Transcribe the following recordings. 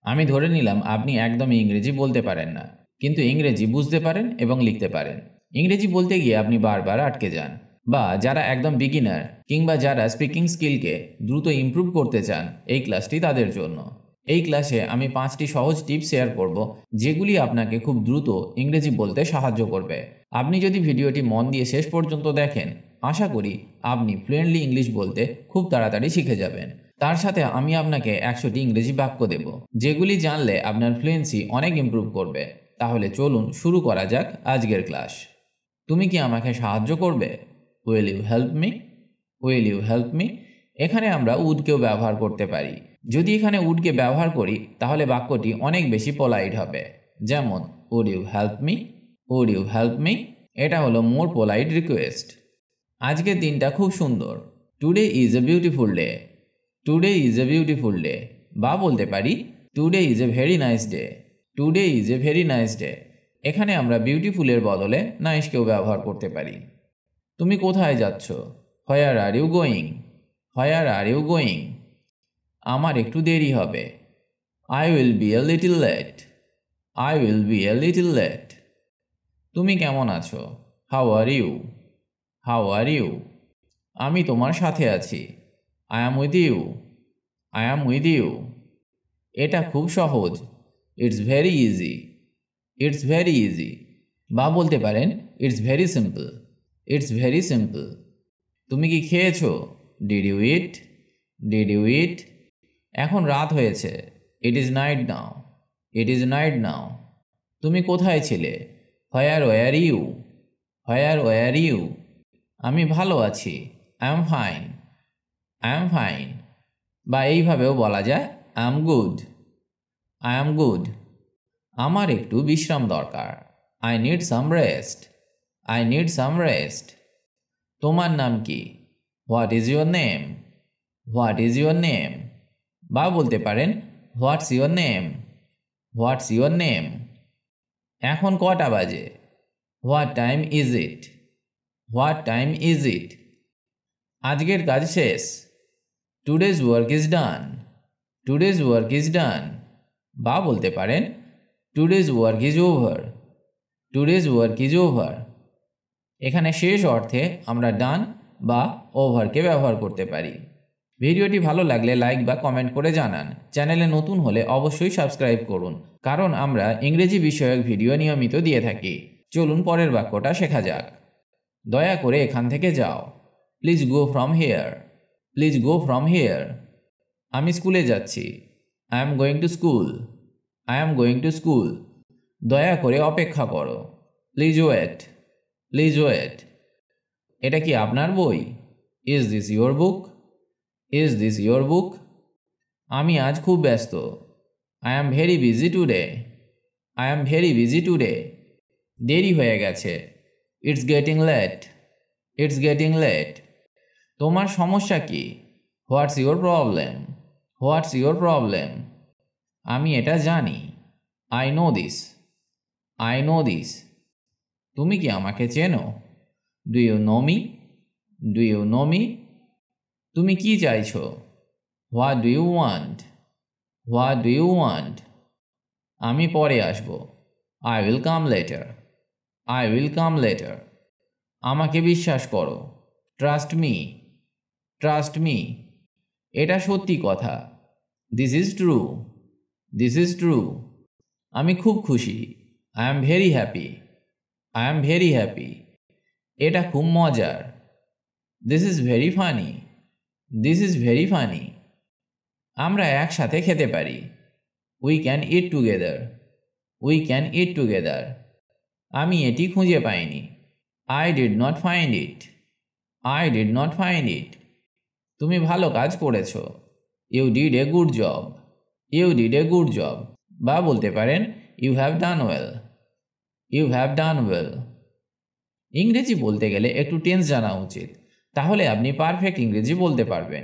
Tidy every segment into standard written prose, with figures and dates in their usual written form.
আমি ধরে নিলাম আপনি একদমই ইংরেজি বলতে পারেন না, কিন্তু ইংরেজি বুঝতে পারেন এবং লিখতে পারেন। ইংরেজি বলতে গিয়ে আপনি বারবার আটকে যান, বা যারা একদম বিগিনার কিংবা যারা স্পিকিং স্কিলকে দ্রুত ইমপ্রুভ করতে চান, এই ক্লাসটি তাদের জন্য। এই ক্লাসে আমি 5টি সহজ টিপস শেয়ার করব, যেগুলি আপনাকে খুব দ্রুত ইংরেজি বলতে সাহায্য করবে। আপনি যদি ভিডিওটি মন দিয়ে শেষ পর্যন্ত দেখেন, আশা করি আপনি ফ্লুয়েন্টলি ইংলিশ বলতে খুব তাড়াতাড়ি শিখে যাবেন। তার সাথে আমি আপনাকে 100টি ইংরেজি বাক্য দেব, যেগুলি জানলে আপনার ফ্লুয়েন্সি অনেক ইমপ্রুভ করবে। তাহলে চলুন শুরু করা যাক আজকের ক্লাস। তুমি কি আমাকে সাহায্য করবে? Will you help me? Will you help me? এখানে আমরা উডকেও ব্যবহার করতে পারি। যদি এখানে উডকে ব্যবহার করি তাহলে বাক্যটি অনেক বেশি পোলাইট হবে। যেমন would you help me? Would you help me? এটা হলো মোর পোলাইট রিকোয়েস্ট। আজকের দিনটা খুব সুন্দর। Today is a beautiful day. Today is a beautiful day. বা বলতে পারি today is a very nice day. Today is a very nice day. এখানে আমরা বিউটিফুলের বদলে নাইসকেও ব্যবহার করতে পারি। তুমি কোথায় যাচ্ছ? Where are you going? Where are you going? আমার একটু দেরি হবে। I will be a little late. I will be a little late. তুমি কেমন আছো? How are you? How are you? আমি তোমার সাথে আছি। I am with you. I am with you. এটা খুব সহজ। It's very easy. It's very easy. বা বলতে পারেন it's very simple. It's very simple. তুমি কি খেয়েছো? Did you eat? Did you eat? এখন রাত হয়েছে। It is night now. It is night now. তুমি কোথায় ছিলে? Where were you? Where were you? আমি ভালো আছি। I am fine. I am fine. বা এইভাবেও বলা যায় I am good. I am good. আমার একটু বিশ্রাম দরকার। I need some rest. I need some rest. তোমার নাম কি? What is your name? What is your name? বা বলতে পারেন what's your name? What's your name? এখন কটা বাজে? What time is it? What time is it? আজকের কাজ শেষ। Today's work is done. Today's work is done. বা বলতে পারেন today's work is over. Today's work is over. এখানে শেষ অর্থে আমরা ডান বা ওভারকে ব্যবহার করতে পারি। ভিডিওটি ভালো লাগলে লাইক বা কমেন্ট করে জানান। চ্যানেলে নতুন হলে অবশ্যই সাবস্ক্রাইব করুন, কারণ আমরা ইংরেজি বিষয়ক ভিডিও নিয়মিত দিয়ে থাকি। চলুন পরের বাক্যটা শেখা যাক। দয়া করে এখান থেকে যাও। Please go from here. Please go from here. আমি স্কুলে যাচ্ছি। I am going to school. I am going to school. দয়া করে অপেক্ষা করো। Please wait. Please wait. এটা কি আপনার বই? Is this your book? Is this your book? আমি আজ খুব ব্যস্ত। I am very busy today. I am very busy today. দেরি হয়ে গেছে। It's getting late. It's getting late. তোমার সমস্যা কি? What's your problem? What's your problem? আমি এটা জানি। I know this. I know this. তুমি কি আমাকে চেনো? Do you know me? Do you know me? তুমি কি চাইছো? What do you want? What do you want? আমি পরে আসব। I will come later. I will come later. আমাকে বিশ্বাস করো। Trust me. Trust me. এটা সত্যি কথা। This is true. This is true. আমি খুব খুশি। I am very happy. I am very happy. এটা খুব মজার। This is very funny. This is very funny. আমরা একসাথে খেতে পারি। We can eat together. We can eat together. আমি এটি খুঁজে পাইনি। I did not find it. I did not find it. তুমি ভালো কাজ করেছো। You did a good job. You did a good job. বা বলতে পারেন you have done well. You have done well. ইংরেজি বলতে গেলে একটু টেন্স জানা উচিত, তাহলে আপনি পারফেক্ট ইংরেজি বলতে পারবেন।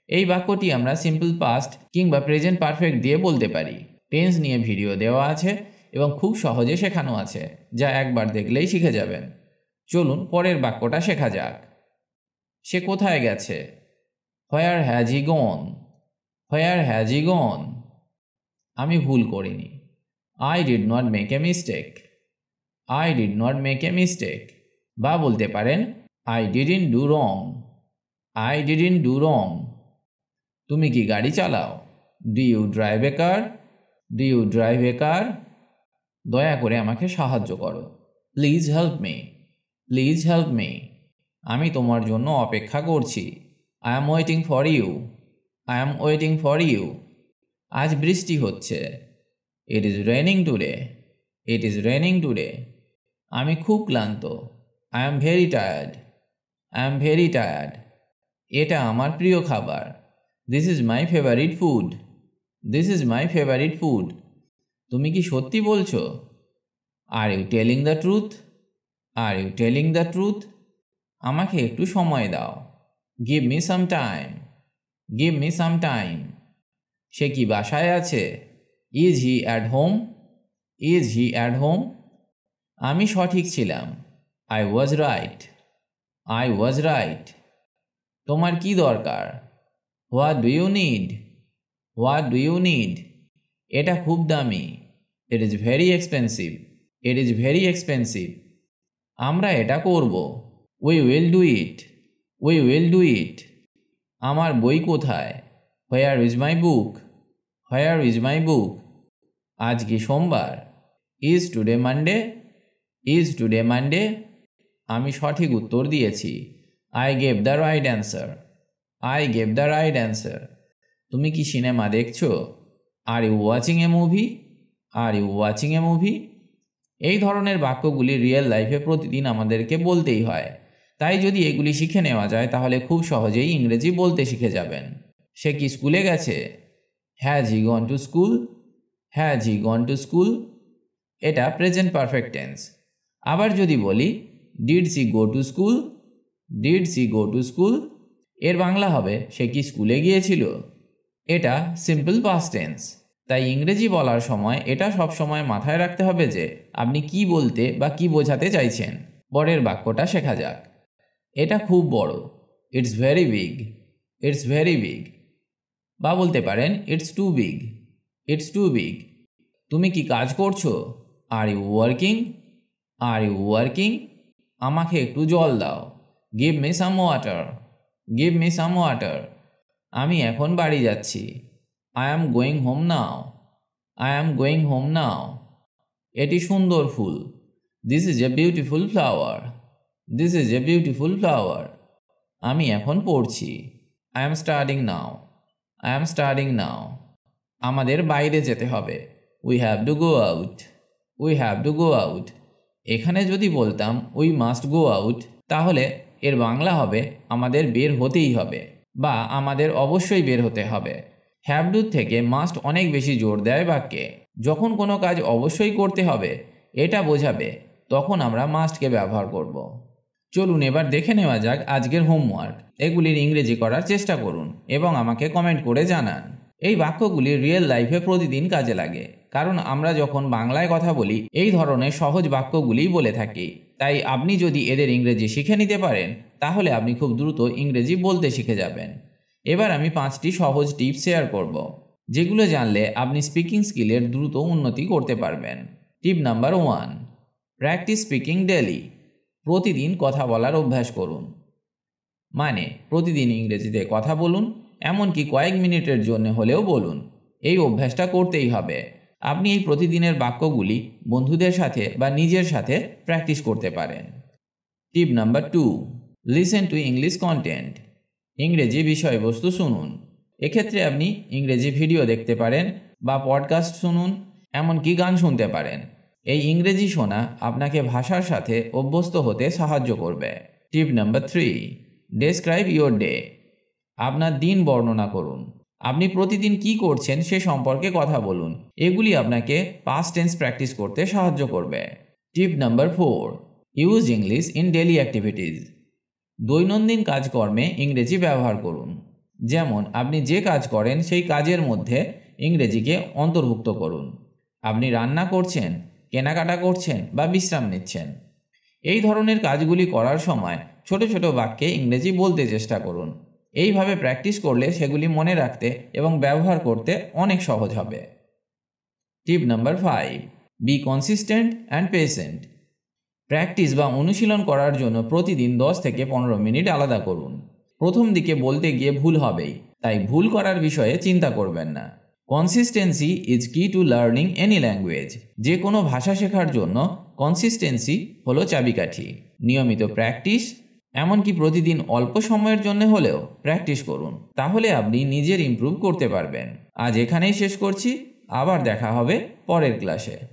এই বাক্যটি আমরা সিম্পল পাস্ট কিংবা প্রেজেন্ট পারফেক্ট দিয়ে বলতে পারি। টেন্স নিয়ে ভিডিও দেওয়া আছে এবং খুব সহজে শেখানো আছে, যা একবার দেখলেই শিখে যাবেন। চলুন পরের বাক্যটা শেখা যাক। সে কোথায় গেছে? Where has he gone? Where has he gone? আমি ভুল করিনি। I did not make a mistake. I did not make a mistake. বা বলতে পারেন I didn't do wrong. I didn't do wrong. তুমি কি গাড়ি চালাও? Do you drive a car? Do you drive a car? দয়া করে আমাকে সাহায্য করো। Please help me. Please help me. আমি তোমার জন্য অপেক্ষা করছি। I am waiting for you. I am waiting for you. আজ বৃষ্টি হচ্ছে। It is raining today. It is raining today. আমি খুব ক্লান্ত। I am very tired. I am very tired. এটা আমার প্রিয় খাবার। This is my favorite food. This is my favorite food. তুমি কি সত্যি বলছো? Are you telling the truth? Are you telling the truth? আমাকে একটু সময় দাও। Give me some time. Give me some time. সে কি বাসায় আছে? Is he at home? Is he at home? আমি সঠিক ছিলাম। I was right. I was right. তোমার কি দরকার? What do you need? What do you need? এটা খুব দামি। It is very expensive. It is very expensive. আমরা এটা করব। We will do it. We will do it. আমার বই কোথায়? Where is my book? Where is my book? আজ কি সোমবার? Is today Monday? Is today Monday? আমি সঠিক উত্তর দিয়েছি। I gave the right answer. I gave the right answer. তুমি কি সিনেমা দেখছো? Are you watching a movie? Are you watching a movie? এই ধরনের বাক্যগুলি রিয়েল লাইফে প্রতিদিন আমাদেরকে বলতেই হয়। তাই যদি এগুলি শিখে নেওয়া যায় তাহলে খুব সহজেই ইংরেজি বলতে শিখে যাবেন। সে কি স্কুলে গেছে? Has he gone to school? Has he gone to school? এটা প্রেজেন্ট পারফেক্ট টেন্স। আবার যদি বলি Did she go to school? Did she go to school? এর বাংলা হবে সে কি স্কুলে গিয়েছিল? এটা সিম্পল পাস্ট টেন্স। তাই ইংরেজি বলার সময় এটা সব সময় মাথায় রাখতে হবে যে আপনি কি বলতে বা কি বোঝাতে চাইছেন। পরের বাক্যটা শেখা যাক। এটা খুব বড়। It's very big. It's very big. বা বলতে পারেন It's too big. It's too big. তুমি কি কাজ করছো? Are you working? Are you working? আমাকে একটু জল দাও। Give me some water. Give me some water. আমি এখন বাড়ি যাচ্ছি। I am going home now. I am going home now. এটি সুন্দর ফুল। This is a beautiful flower. This is a beautiful flower. আমি এখন পড়ছি। I am studying now. I am studying now. আমাদের বাইরে যেতে হবে। We have to go out. We have to go out. এখানে যদি বলতাম We must go out তাহলে এর বাংলা হবে আমাদের বের হতেই হবে বা আমাদের অবশ্যই বের হতে হবে। হ্যাভ ডু থেকে মাস্ট অনেক বেশি জোর দেয় বাক্যে। যখন কোনো কাজ অবশ্যই করতে হবে এটা বোঝাবে তখন আমরা মাস্টকে ব্যবহার করব। চলুন এবার দেখে নেওয়া যাক আজকের হোমওয়ার্ক। এগুলির ইংরেজি করার চেষ্টা করুন এবং আমাকে কমেন্ট করে জানান। এই বাক্যগুলি রিয়েল লাইফে প্রতিদিন কাজে লাগে, কারণ আমরা যখন বাংলায় কথা বলি এই ধরনের সহজ বাক্যগুলি বলে থাকি। তাই আপনি যদি এদের ইংরেজি শিখে নিতে পারেন তাহলে আপনি খুব দ্রুত ইংরেজি বলতে শিখে যাবেন। এবার আমি 5টি সহজ টিপস শেয়ার করব, যেগুলো জানলে আপনি স্পিকিং স্কিলের দ্রুত উন্নতি করতে পারবেন। টিপ নাম্বার 1, প্র্যাকটিস স্পিকিং ডেইলি। প্রতিদিন কথা বলার অভ্যাস করুন। মানে প্রতিদিন ইংরেজিতে কথা বলুন, এমনকি কয়েক মিনিটের জন্য হলেও বলুন। এই অভ্যাসটা করতেই হবে। আপনি এই প্রতিদিনের বাক্যগুলি বন্ধুদের সাথে বা নিজের সাথে প্র্যাকটিস করতে পারেন। টিপ number 2, listen to English content. ইংরেজি বিষয়বস্তু শুনুন। এক্ষেত্রে আপনি ইংরেজি ভিডিও দেখতে পারেন বা পডকাস্ট শুনুন, এমনকি গান শুনতে পারেন। এই ইংরেজি শোনা আপনাকে ভাষার সাথে অভ্যস্ত হতে সাহায্য করবে। টিপ নাম্বার 3, ডেসক্রাইব ইয়োর ডে। আপনার দিন বর্ণনা করুন। আপনি প্রতিদিন কি করছেন সে সম্পর্কে কথা বলুন। এগুলি আপনাকে পাস্ট টেন্স প্র্যাকটিস করতে সাহায্য করবে। টিপ number 4, use English in daily activities. দৈনন্দিন কাজকর্মে ইংরেজি ব্যবহার করুন। যেমন আপনি যে কাজ করেন সেই কাজের মধ্যে ইংরেজিকে অন্তর্ভুক্ত করুন। আপনি রান্না করছেন, কেনাকাটা করছেন বা বিশ্রাম নিচ্ছেন। এই ধরনের কাজগুলি করার সময় ছোট ছোট বাক্যে ইংরেজি বলতে চেষ্টা করুন। এইভাবে প্র্যাকটিস করলে সেগুলি মনে রাখতে এবং ব্যবহার করতে অনেক সহজ হবে। টিপ number 5, B consistent and patient. Practice বা অনুশীলন করার জন্য প্রতিদিন 10 থেকে 15 মিনিট আলাদা করুন। প্রথম দিকে বলতে গিয়ে ভুল হবেই, তাই ভুল করার বিষয়ে চিন্তা করবেন না। কনসিস্টেন্সি ইজ কি টু লার্নিং এনি ল্যাঙ্গুয়েজ। যে কোনো ভাষা শেখার জন্য কনসিস্টেন্সি হলো চাবিকাঠি। নিয়মিত প্র্যাকটিস, এমনকি প্রতিদিন অল্প সময়ের জন্য হলেও প্র্যাকটিস করুন, তাহলে আপনি নিজের ইমপ্রুভ করতে পারবেন। আজ এখানেই শেষ করছি, আবার দেখা হবে পরের ক্লাসে।